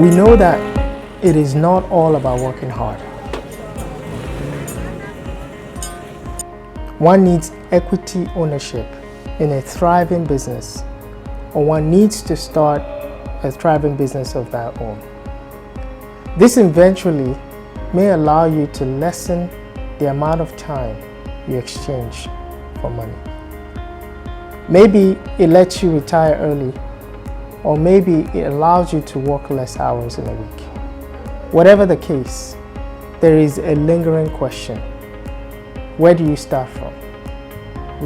We know that it is not all about working hard. One needs equity ownership in a thriving business, or one needs to start a thriving business of their own. This eventually may allow you to lessen the amount of time you exchange for money. Maybe it lets you retire early, or maybe it allows you to work less hours in a week. Whatever the case, there is a lingering question. Where do you start from?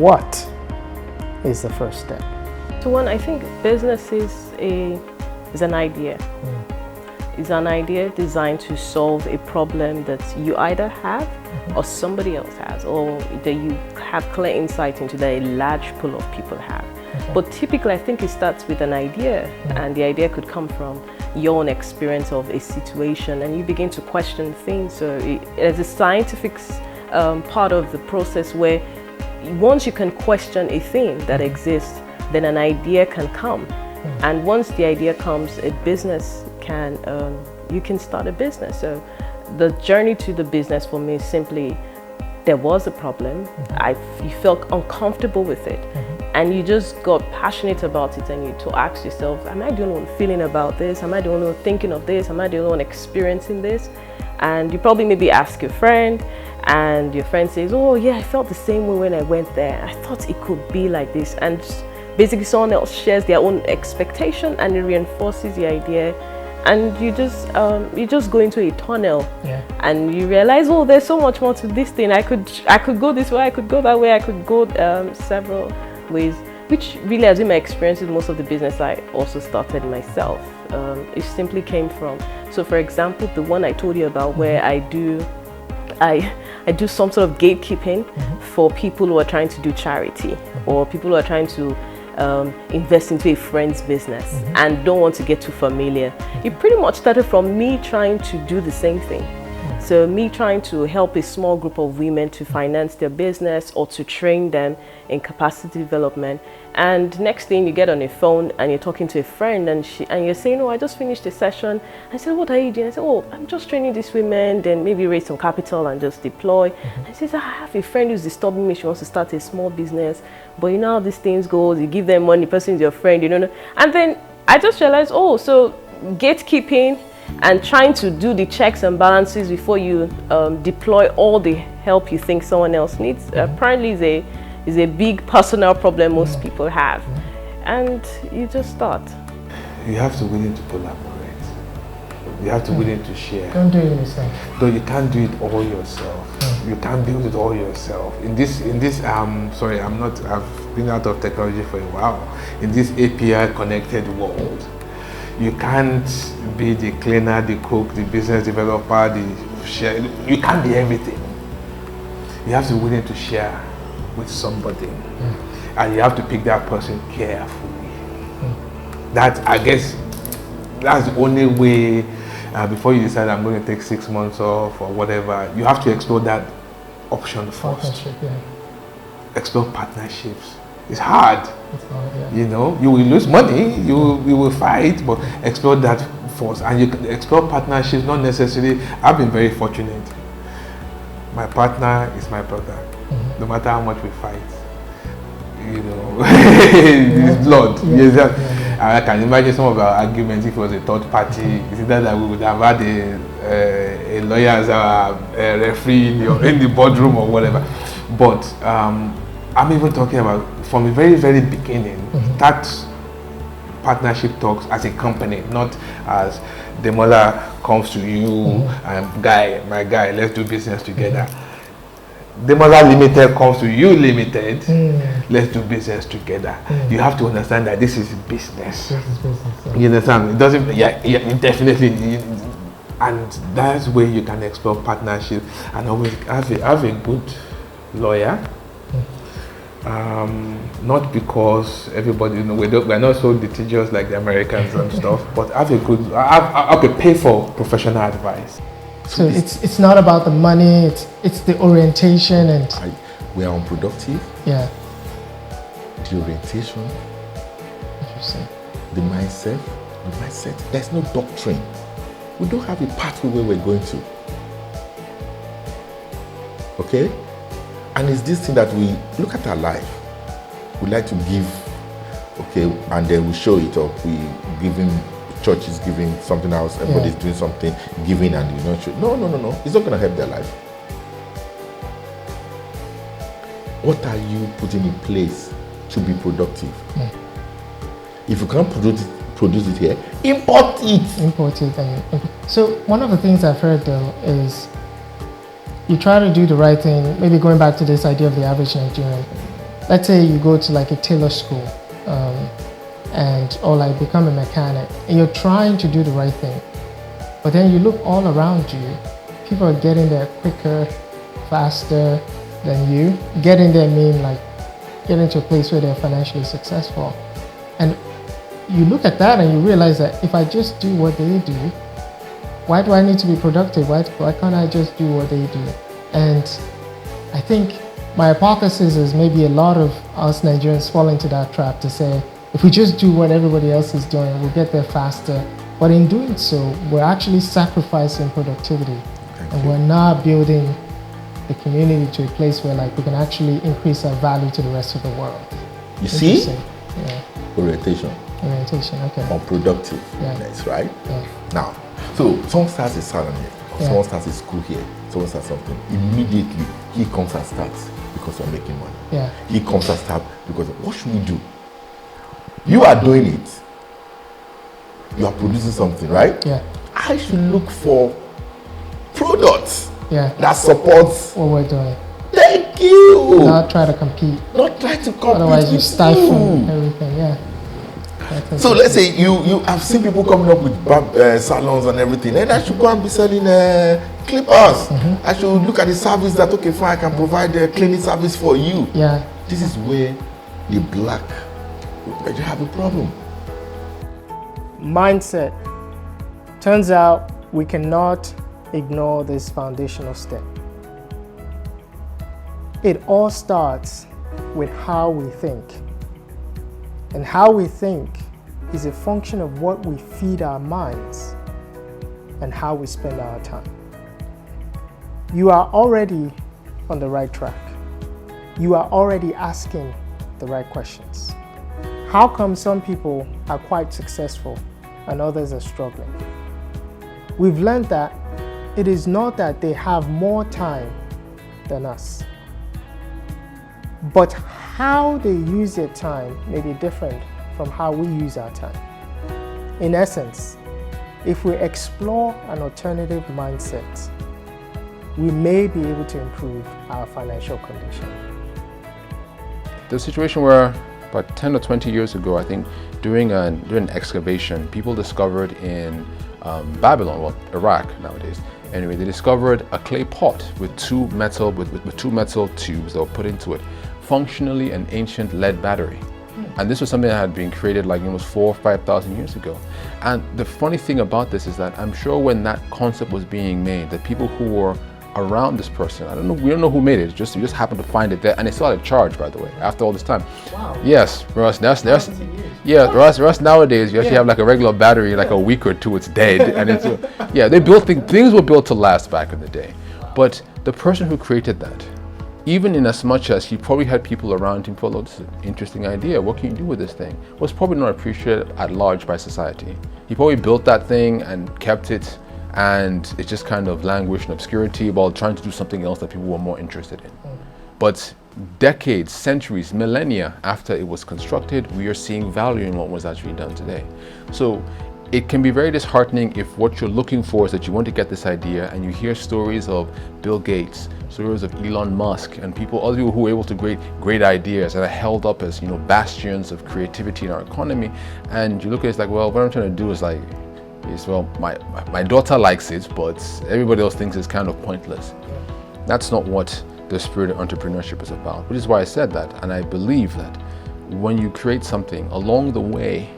What is the first step? So one, I think business is an idea. It's an idea designed to solve a problem that you either have or somebody else has, or that you have clear insight into that a large pool of people have. But typically, I think it starts with an idea, and the idea could come from your own experience of a situation, and you begin to question things. So it's a scientific part of the process where once you can question a thing that exists, then an idea can come. And once the idea comes, a business can, you can start a business. So the journey to the business for me is simply, there was a problem, you felt uncomfortable with it, and you just got passionate about it, and you to ask yourself, am I the only one feeling about this? Am I the only one thinking of this? Am I the only one experiencing this? And you probably maybe ask your friend, and your friend says, oh yeah, I felt the same way when I went there. I thought it could be like this. And basically someone else shares their own expectation, and it reinforces the idea. And you just go into a tunnel, and you realize, oh, there's so much more to this thing. I could go this way, I could go that way, I could go several ways, which really has been my experience with most of the business I also started myself. It simply came from, so for example, the one I told you about where I do some sort of gatekeeping for people who are trying to do charity, or people who are trying to invest into a friend's business and don't want to get too familiar. It pretty much started from me trying to do the same thing. So me trying to help a small group of women to finance their business or to train them in capacity development. And next thing, you get on a phone and you're talking to a friend, and you're saying, oh, I just finished a session. I said, what are you doing? I said, oh, I'm just training these women, then maybe raise some capital and just deploy. And she says, I have a friend who's disturbing me. She wants to start a small business, but you know how these things go. You give them money, the person is your friend, you know. And then I just realized, oh, so gatekeeping and trying to do the checks and balances before you deploy all the help you think someone else needs apparently is a big personal problem most people have. And you just start. You have to be willing to collaborate. You have to be willing to share. Don't do it yourself. Though you can't do it all yourself. You can't build it all yourself. I've been out of technology for a while. In this API connected world, you can't be the cleaner, the cook, the business developer, the share. You can't be everything. You have to be willing to share with somebody, and you have to pick that person carefully. That, I guess, that's the only way. Before you decide I'm going to take 6 months off or whatever, you have to explore that option first. Explore partnerships. It's hard. You know, you will lose money, you will fight, but explore that first. And you can explore partnerships, not necessarily. I've been very fortunate. My partner is my brother. No matter how much we fight, you know, it's blood. I can imagine some of our arguments if it was a third party. It's either that we would have had a lawyer as a referee in the boardroom or whatever. But I'm even talking about from the very, very beginning, that partnership talks as a company, not as Demola comes to you and my guy, let's do business together. Demola Limited comes to you Limited, let's do business together. You have to understand that this is business. You understand? It doesn't, definitely. And that's where you can explore partnership and always have a good lawyer. Not because everybody, you know, we're not so litigious like the Americans and stuff, but have a good, pay for professional advice. So it's not about the money, it's the orientation and... We are unproductive. Yeah. The orientation. Interesting. The mindset. There's no doctrine. we don't have a pathway where we're going to. Okay? And it's this thing that we look at our life. We like to give, okay, and then we show it, or we giving, church is giving something else, everybody's doing something, giving, and you know, no. It's not going to help their life. What are you putting in place to be productive? If you can't produce it here, import it. Import it. So one of the things I've heard though is you try to do the right thing, maybe going back to this idea of the average Nigerian. Let's say you go to like a tailor school or like become a mechanic, and you're trying to do the right thing. But then you look all around you, people are getting there quicker, faster than you. Getting there mean like getting to a place where they're financially successful. And you look at that and you realize that if I just do what they do, why do I need to be productive? Why can't I just do what they do? And I think my hypothesis is maybe a lot of us Nigerians fall into that trap to say, if we just do what everybody else is doing, we'll get there faster. But in doing so, we're actually sacrificing productivity. And we're not building the community to a place where like we can actually increase our value to the rest of the world. You see? Yeah. Orientation, okay. on productiveness, right? Yeah. Now, so someone starts a salon here, or someone starts a school here, someone starts something, immediately he comes and starts because you're making money. Yeah. He comes and starts because, what should we do? You are doing it. You are producing something, right? Yeah. I should look for products that supports what we're doing. Thank you. Not try to compete. Not try to compete. Otherwise you stifle everything, So let's say you have seen people coming up with salons and everything, and I should go and be selling clippers. I should look at the service that, okay, fine, I can provide a cleaning service for you. Yeah. This is where the black, where you have a problem. Mindset. Turns out we cannot ignore this foundational step. It all starts with how we think. And how we think is a function of what we feed our minds and how we spend our time. You are already on the right track. You are already asking the right questions. How come some people are quite successful and others are struggling? We've learned that it is not that they have more time than us, but how they use their time may be different from how we use our time. In essence, if we explore an alternative mindset, we may be able to improve our financial condition. The situation where about 10 or 20 years ago, I think, during an excavation, people discovered in Babylon, well, Iraq nowadays, anyway, they discovered a clay pot with two metal tubes that were put into it, functionally an ancient lead battery. And this was something that had been created like almost 4,000 or 5,000 years ago. And the funny thing about this is that I'm sure when that concept was being made, the people who were around this person, we don't know who made it, just happened to find it there, and they still had a charge, by the way, after all this time. Wow. Yes, Russ, Russ, nowadays you actually have like a regular battery, like a week or two it's dead, and it's they built things were built to last back in the day. But the person who created that, even in as much as he probably had people around him, oh, this is an interesting idea, what can you do with this thing, was probably not appreciated at large by society. He probably built that thing and kept it, and it just kind of languished in obscurity while trying to do something else that people were more interested in. But decades, centuries, millennia after it was constructed, we are seeing value in what was actually done today. So it can be very disheartening if what you're looking for is that you want to get this idea and you hear stories of Bill Gates, stories of Elon Musk, and other people who are able to create great ideas that are held up as, bastions of creativity in our economy, and you look at it, it's like, well, what I'm trying to do is my daughter likes it, but everybody else thinks it's kind of pointless. That's not what the spirit of entrepreneurship is about, which is why I said that. And I believe that when you create something along the way,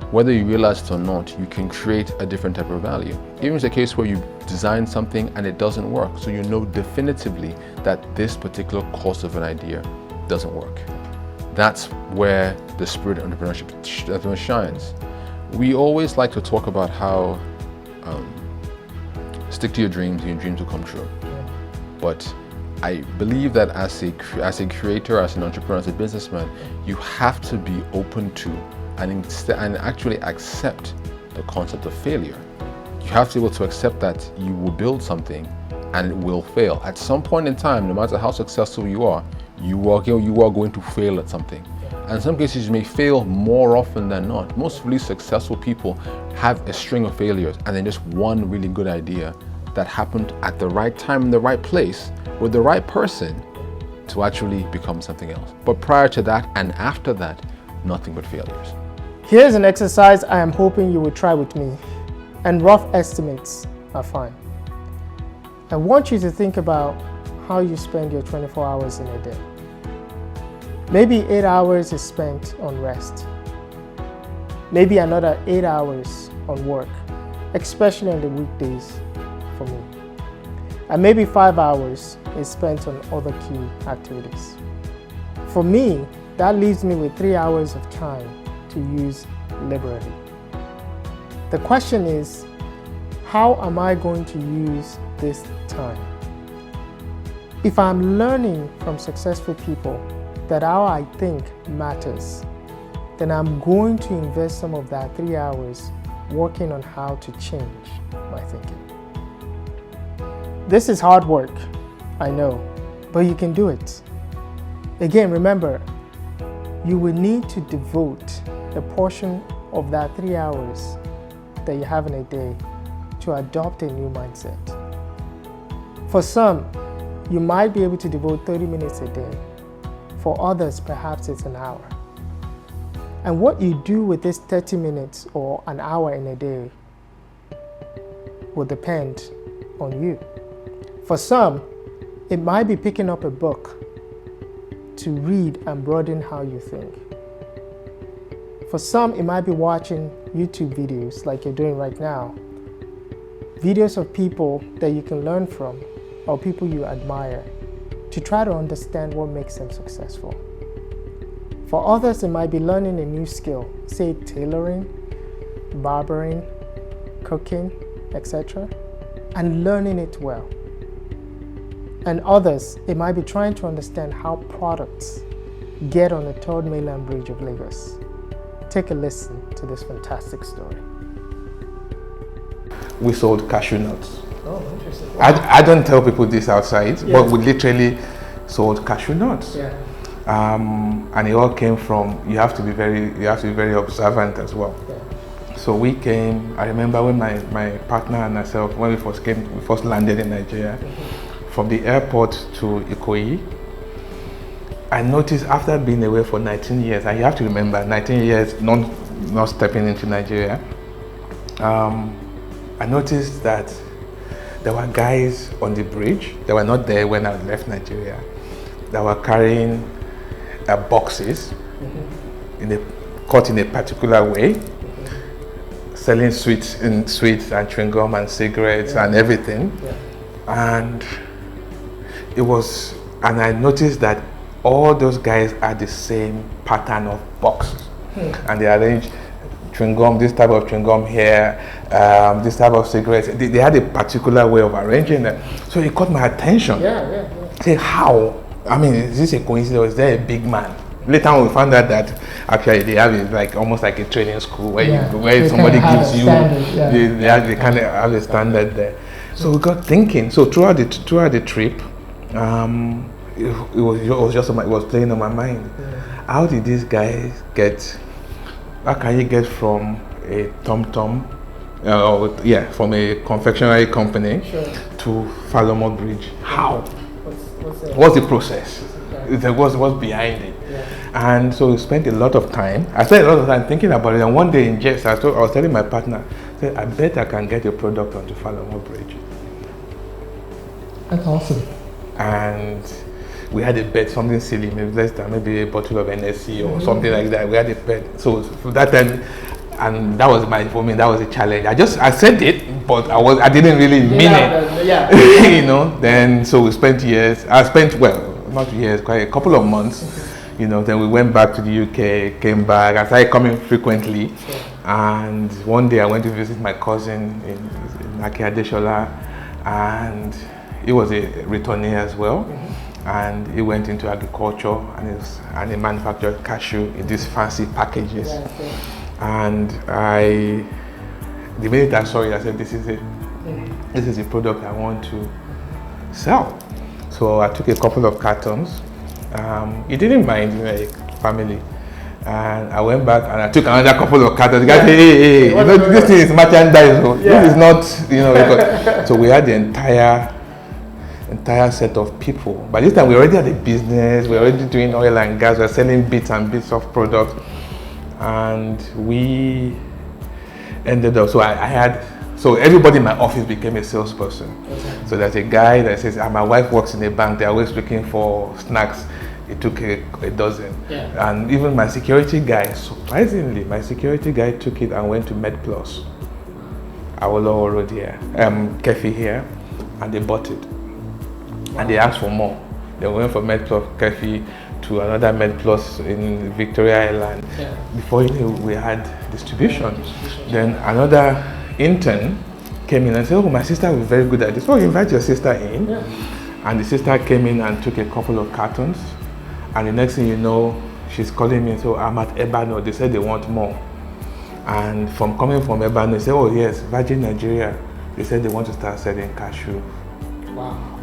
whether you realize it or not, you can create a different type of value. Even if it's a case where you design something and it doesn't work, so you know definitively that this particular course of an idea doesn't work. That's where the spirit of entrepreneurship shines. We always like to talk about how stick to your dreams and your dreams will come true. But I believe that as a creator, as an entrepreneur, as a businessman, you have to be open to and actually accept the concept of failure. You have to be able to accept that you will build something and it will fail. At some point in time, no matter how successful you are going to fail at something. And in some cases, you may fail more often than not. Most really successful people have a string of failures and then just one really good idea that happened at the right time in the right place with the right person to actually become something else. But prior to that and after that, nothing but failures. Here's an exercise I am hoping you will try with me, and rough estimates are fine. I want you to think about how you spend your 24 hours in a day. Maybe 8 hours is spent on rest. Maybe another 8 hours on work, especially on the weekdays for me. And maybe 5 hours is spent on other key activities. For me, that leaves me with 3 hours of time to use liberally. The question is, how am I going to use this time? If I'm learning from successful people that how I think matters, then I'm going to invest some of that 3 hours working on how to change my thinking. This is hard work, I know, but you can do it. Again, remember, you will need to devote a portion of that 3 hours that you have in a day to adopt a new mindset. For some, you might be able to devote 30 minutes a day. For others, perhaps it's an hour. And what you do with this 30 minutes or an hour in a day will depend on you. For some, it might be picking up a book to read and broaden how you think. For some, it might be watching YouTube videos like you're doing right now. Videos of people that you can learn from or people you admire to try to understand what makes them successful. For others, it might be learning a new skill, say tailoring, barbering, cooking, etc., and learning it well. And others, it might be trying to understand how products get on the third mainland bridge of Lagos. Take a listen to this fantastic story. We sold cashew nuts. Oh, interesting. I don't tell people this outside, Yeah. but we literally sold cashew nuts. Yeah. And it all came from you have to be very observant as well. Yeah. So we came. I remember when my partner and myself, when we first landed in Nigeria, from the airport to Ikoyi, I noticed after being away for 19 years, and you have to remember 19 years not stepping into Nigeria, I noticed that there were guys on the bridge that were not there when I left Nigeria that were carrying boxes cut in a particular way, selling sweets and chewing gum and cigarettes and everything. And I noticed that all those guys had the same pattern of boxes, and they arranged chewing gum, this type of chewing gum here, this type of cigarettes. They had a particular way of arranging them. So it caught my attention. Say, how? I mean, is this a coincidence or is there a big man? Later on, we found out that actually they have it like almost like a training school where somebody gives you, they kind of have a standard there. So we got thinking. So throughout the trip, it was playing on my mind. How did these guys get? How can you get from a tom-tom, from a confectionery company to Falomo Bridge? How? What's the process? What's behind it? And so we spent a lot of time. I spent a lot of time thinking about it. And one day in jest, I was telling my partner, I bet I can get a product onto Falomo Bridge. That's awesome. And we had a bet, something silly, maybe a bottle of NSC or something like that. We had a bet. So for that time, and that was that was a challenge. I said it, but I didn't really mean it. You know. Then so we spent years. Not years, quite a couple of months. You know. Then we went back to the UK, came back. I started coming frequently. And one day I went to visit my cousin in Aki Adeshola, and he was a returnee as well. And he went into agriculture, and he manufactured cashew in these fancy packages. And the minute I saw it, I said, this is a product I want to sell. So I took a couple of cartons. He didn't mind, like family. And I went back and I took another couple of cartons. The guy said, hey, this thing is merchandise. So this is not, because, so we had the entire set of people. By this time, we already had a business. We were already doing oil and gas. We were selling bits and bits of products. And we ended up, so everybody in my office became a salesperson. So there's a guy that says, my wife works in a bank. They're always looking for snacks. It took a dozen. And even my security guy, surprisingly, took it and went to MedPlus. Awolowo Road here, Kefi here, and they bought it. And they asked for more. They went from MedPlus Kefi to another MedPlus in Victoria Island. Before you knew, we had distribution. Then another intern came in and said, oh, my sister was very good at this. Oh, you invite your sister in. And the sister came in and took a couple of cartons. And the next thing you know, she's calling me and said, I'm at Ebano. They said they want more. And coming from Ebano, they said, oh yes, Virgin Nigeria. They said they want to start selling cashew.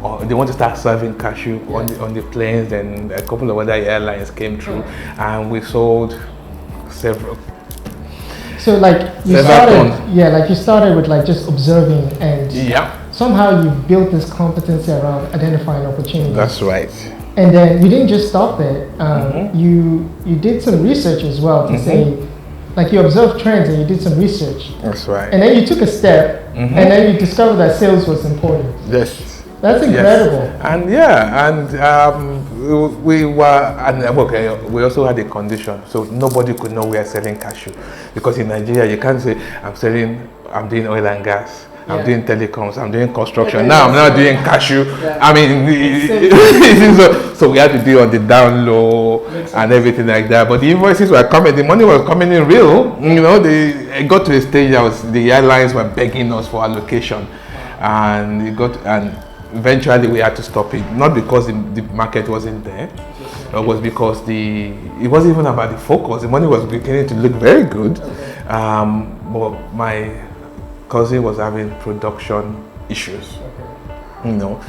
Or they want to start serving cashew on the planes. And a couple of other airlines came through, and we sold several. So you started with just observing, and somehow you built this competency around identifying opportunities. That's right. And then you didn't just stop there. You did some research as well to say, you observed trends and you did some research. That's right. And then you took a step, and then you discovered that sales was important. Yes. That's incredible. Yes. And we we also had a condition, so nobody could know we are selling cashew, because in Nigeria you can't say I'm doing oil and gas. I'm doing telecoms, I'm doing construction. Now I'm not doing cashew. I mean, so we had to do on the down low and everything like that. But the invoices were coming, the money was coming in real. It got to a stage that the airlines were begging us for allocation, and eventually we had to stop it. Not because the market wasn't there, it was because it wasn't even about the focus. The money was beginning to look very good, but my cousin was having production issues,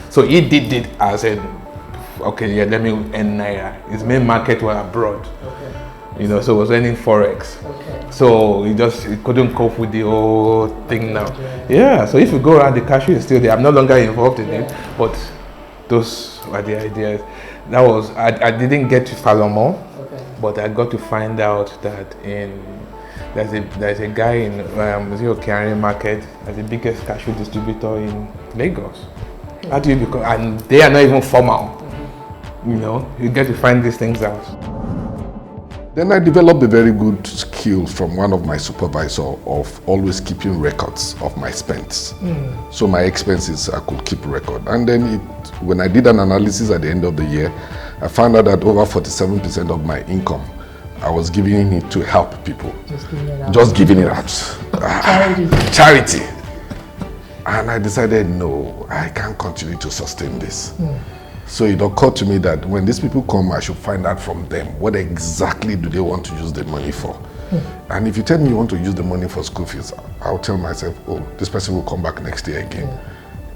so he did it as let me earn naira. His main market was abroad, so it was earning forex. So he couldn't cope with the whole thing now. So if you go around, the cashew is still there. I'm no longer involved in it, but those were the ideas. That was, I didn't get to follow more, but I got to find out that there's a guy in Okeare Market, that's the biggest cashew distributor in Lagos. How do you become, and they are not even formal. You get to find these things out. Then I developed a very good skill from one of my supervisors of always keeping records of my spends. So my expenses, I could keep record. And then when I did an analysis at the end of the year, I found out that over 47% of my income, I was giving it to help people. Just giving it out. Charity. And I decided, no, I can't continue to sustain this. So it occurred to me that when these people come, I should find out from them what exactly do they want to use the money for. And if you tell me you want to use the money for school fees, I'll tell myself, oh, this person will come back next year again.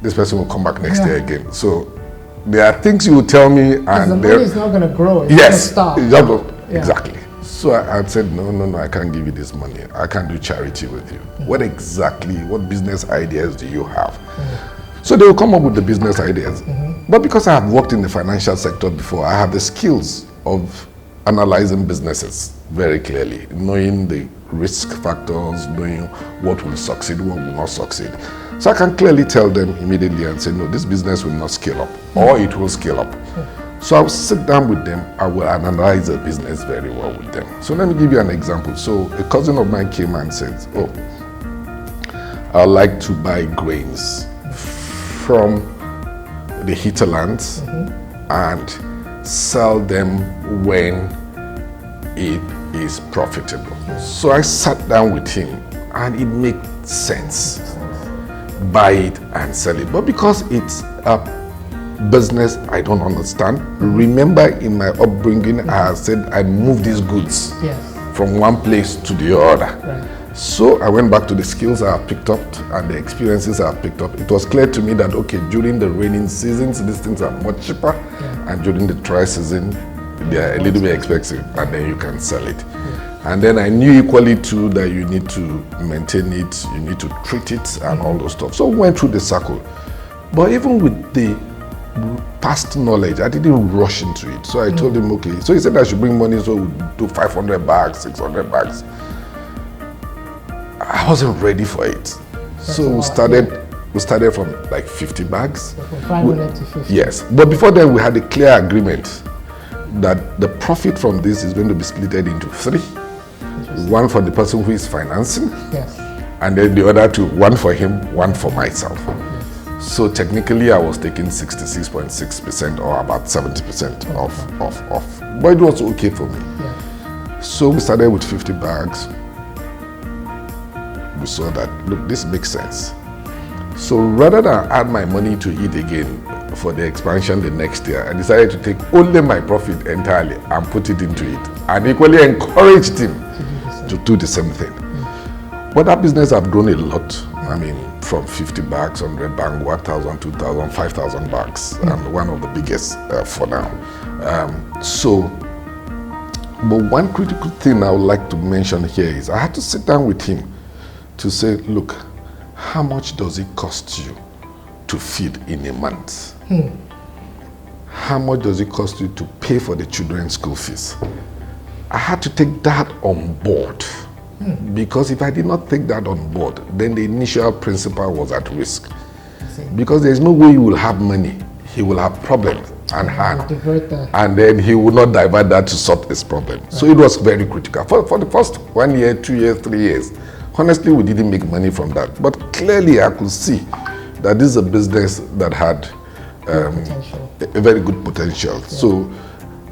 This person will come back next year again. So there are things you will tell me, and the money is not going to grow. It's yes, going to stop. Exactly. So I said, no, I can't give you this money. I can't do charity with you. What business ideas do you have? So they will come up with the business ideas. But because I have worked in the financial sector before, I have the skills of analyzing businesses very clearly, knowing the risk factors, knowing what will succeed, what will not succeed. So I can clearly tell them immediately and say, no, this business will not scale up, or it will scale up. So I will sit down with them, I will analyze the business very well with them. So let me give you an example. So a cousin of mine came and said, oh, I'd like to buy grains from the hinterlands and sell them when it is profitable. So I sat down with him and it made sense. buy it and sell it. But because it's a business I don't understand, remember in my upbringing, I said I moved these goods from one place to the other. Right. So I went back to the skills I have picked up and the experiences I have picked up. It was clear to me that, okay, during the raining seasons, these things are much cheaper, and during the dry season, they are a little bit expensive, and then you can sell it. And then I knew equally too that you need to maintain it, you need to treat it and all those stuff. So we went through the circle. But even with the past knowledge, I didn't rush into it. So I told him, okay. So he said I should bring money, so we'll do 500 bags, 600 bags. I wasn't ready for it. So we started from like 50 bags. So from 500 to 50. Yes. But before then, we had a clear agreement that the profit from this is going to be split into 3. One for the person who is financing, and then the other 2, one for him, one for myself. So technically I was taking 66.6% or about 70% off. But it was okay for me. So we started with 50 bags. We saw that, look, this makes sense. So rather than add my money to it again for the expansion the next year, I decided to take only my profit entirely and put it into it, and equally encouraged him to do the same thing. But that business have grown a lot. I mean, from 50 bags, 100 bags, 1,000, 2,000, 5,000 bags, and one of the biggest for now. But one critical thing I would like to mention here is I had to sit down with him to say, look, how much does it cost you to feed in a month? How much does it cost you to pay for the children's school fees? I had to take that on board. Because if I did not take that on board, then the initial principal was at risk. Because there's no way he will have money. He will have problems on hand. And then he will not divert that to solve his problem. Right. So it was very critical. For the first 1 year, 2 years, 3 years, honestly, we didn't make money from that. But clearly I could see that this is a business that had a very good potential. So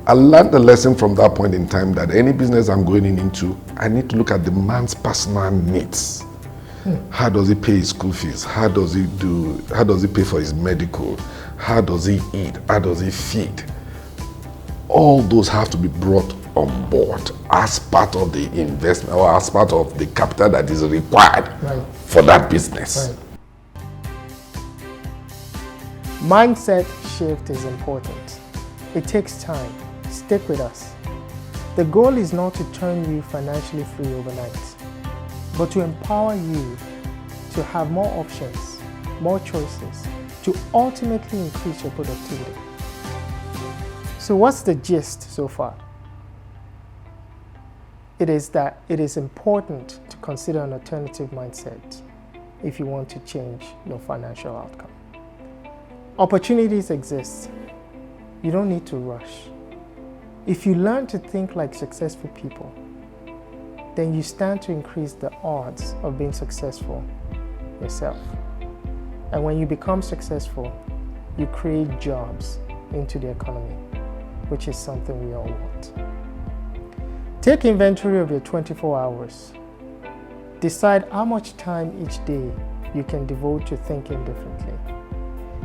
I learned the lesson from that point in time that any business I'm going into, I need to look at the man's personal needs. How does he pay his school fees? How does he pay for his medical? How does he eat? How does he feed? All those have to be brought on board as part of the investment or as part of the capital that is required for that business. Mindset shift is important. It takes time. Stick with us. The goal is not to turn you financially free overnight, but to empower you to have more options, more choices, to ultimately increase your productivity. So what's the gist so far? It is that it is important to consider an alternative mindset if you want to change your financial outcome. Opportunities exist. You don't need to rush. If you learn to think like successful people, then you stand to increase the odds of being successful yourself. And when you become successful, you create jobs into the economy, which is something we all want. Take inventory of your 24 hours. Decide how much time each day you can devote to thinking differently.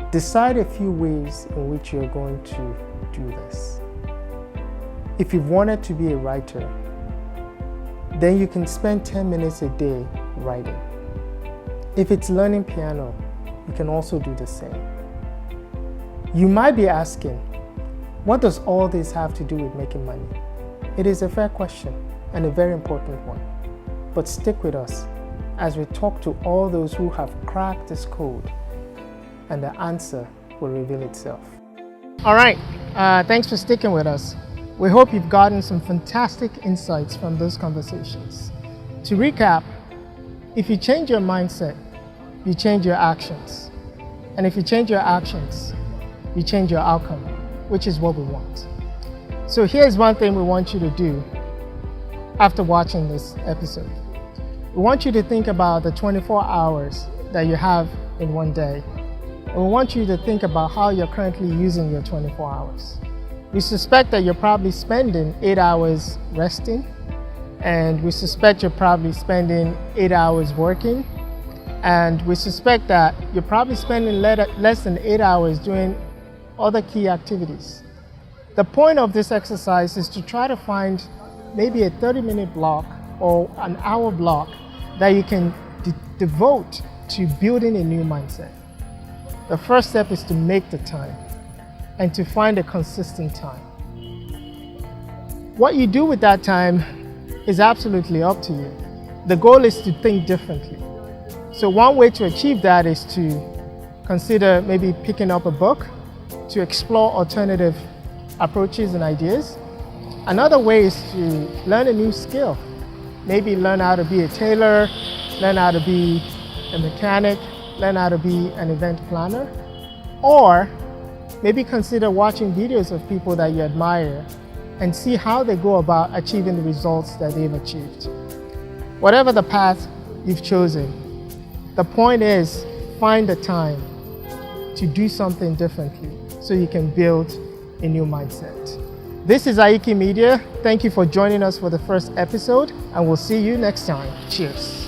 Decide a few ways in which you're going to do this. If you've wanted to be a writer, then you can spend 10 minutes a day writing. If it's learning piano, you can also do the same. You might be asking, what does all this have to do with making money? It is a fair question and a very important one. But stick with us as we talk to all those who have cracked this code, and the answer will reveal itself. All right, thanks for sticking with us. We hope you've gotten some fantastic insights from those conversations. To recap, if you change your mindset, you change your actions. And if you change your actions, you change your outcome, which is what we want. So here's one thing we want you to do after watching this episode. We want you to think about the 24 hours that you have in one day. And we want you to think about how you're currently using your 24 hours. We suspect that you're probably spending 8 hours resting, and we suspect you're probably spending 8 hours working, And we suspect that you're probably spending less than 8 hours doing other key activities. The point of this exercise is to try to find maybe a 30-minute block or an hour block that you can devote to building a new mindset. The first step is to make the time and to find a consistent time. What you do with that time is absolutely up to you. The goal is to think differently. So one way to achieve that is to consider maybe picking up a book to explore alternative approaches and ideas. Another way is to learn a new skill. Maybe learn how to be a tailor, learn how to be a mechanic, learn how to be an event planner, or maybe consider watching videos of people that you admire and see how they go about achieving the results that they've achieved. Whatever the path you've chosen, the point is find the time to do something differently so you can build a new mindset. This is Aiki Media. Thank you for joining us for the first episode, and we'll see you next time. Cheers.